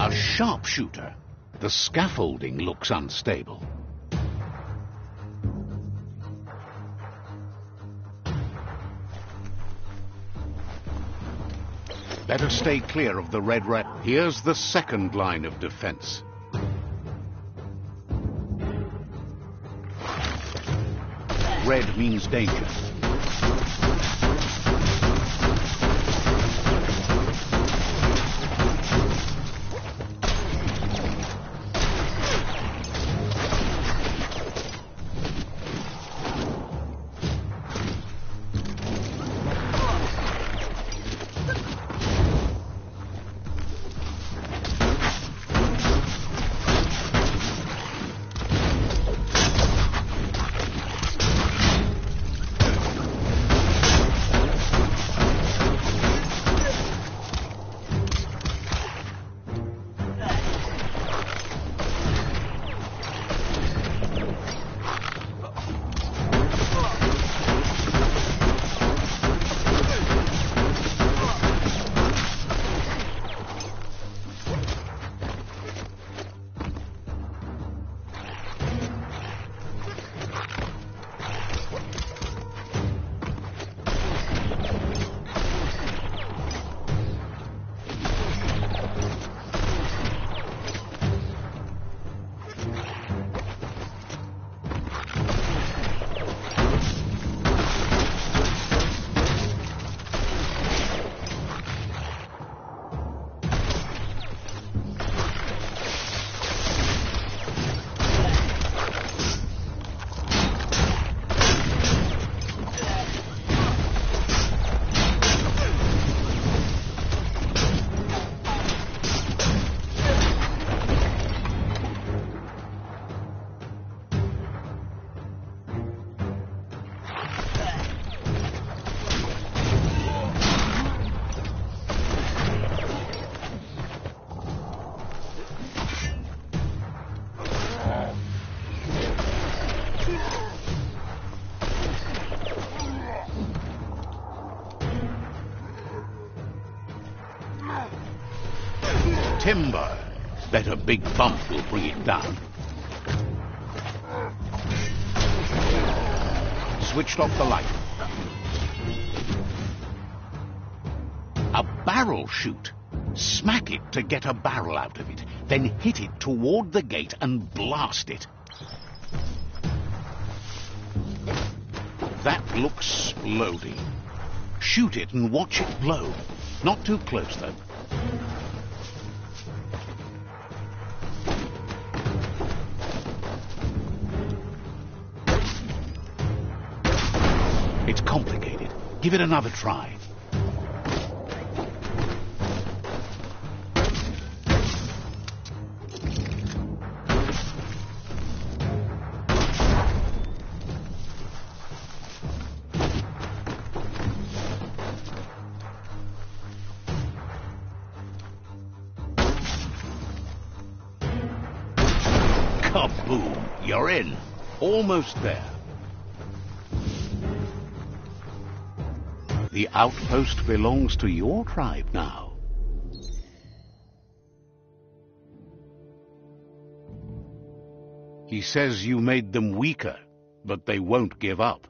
A sharpshooter. The scaffolding looks unstable. Better stay clear of the red rat. Here's the second line of defense. Red means danger. Timber. Bet a big bump will bring it down. Switched off the light. A barrel shoot. Smack it to get a barrel out of it. Then hit it toward the gate and blast it. That looks loady. Shoot it and watch it blow. Not too close, though. It's complicated. Give it another try. Kaboom! You're in. Almost there. The outpost belongs to your tribe now. He says you made them weaker, but they won't give up.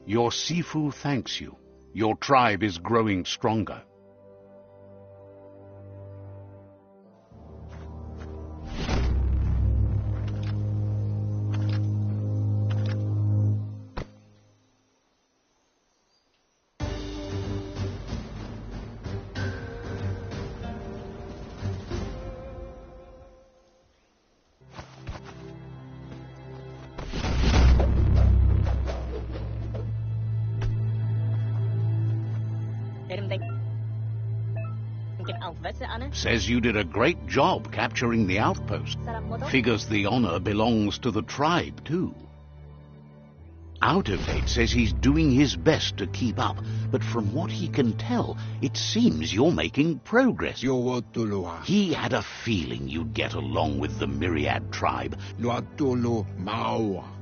Your Sifu thanks you. Your tribe is growing stronger. Says you did a great job capturing the outpost. Figures the honor belongs to the tribe, too. Out-of-Date says he's doing his best to keep up, but from what he can tell, it seems you're making progress. He had a feeling you'd get along with the Myriad tribe.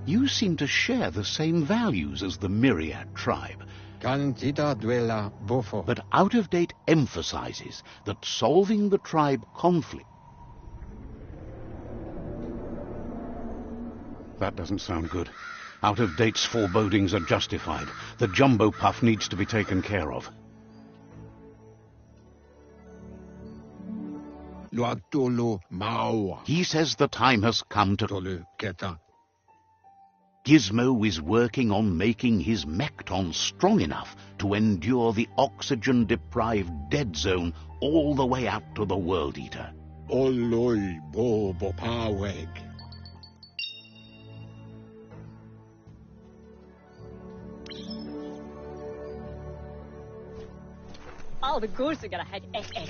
You seem to share the same values as the Myriad tribe. Candida duela bofo. But Out of Date emphasizes that solving the tribe conflict... That doesn't sound good. Out of Date's forebodings are justified. The jumbo puff needs to be taken care of. Luatolo maua. He says the time has come to... Tolu keta. Gizmo is working on making his Mekton strong enough to endure the oxygen-deprived dead zone all the way out to the World Eater. Oloi bo bopaweg. All the ghosts are gonna hit SS.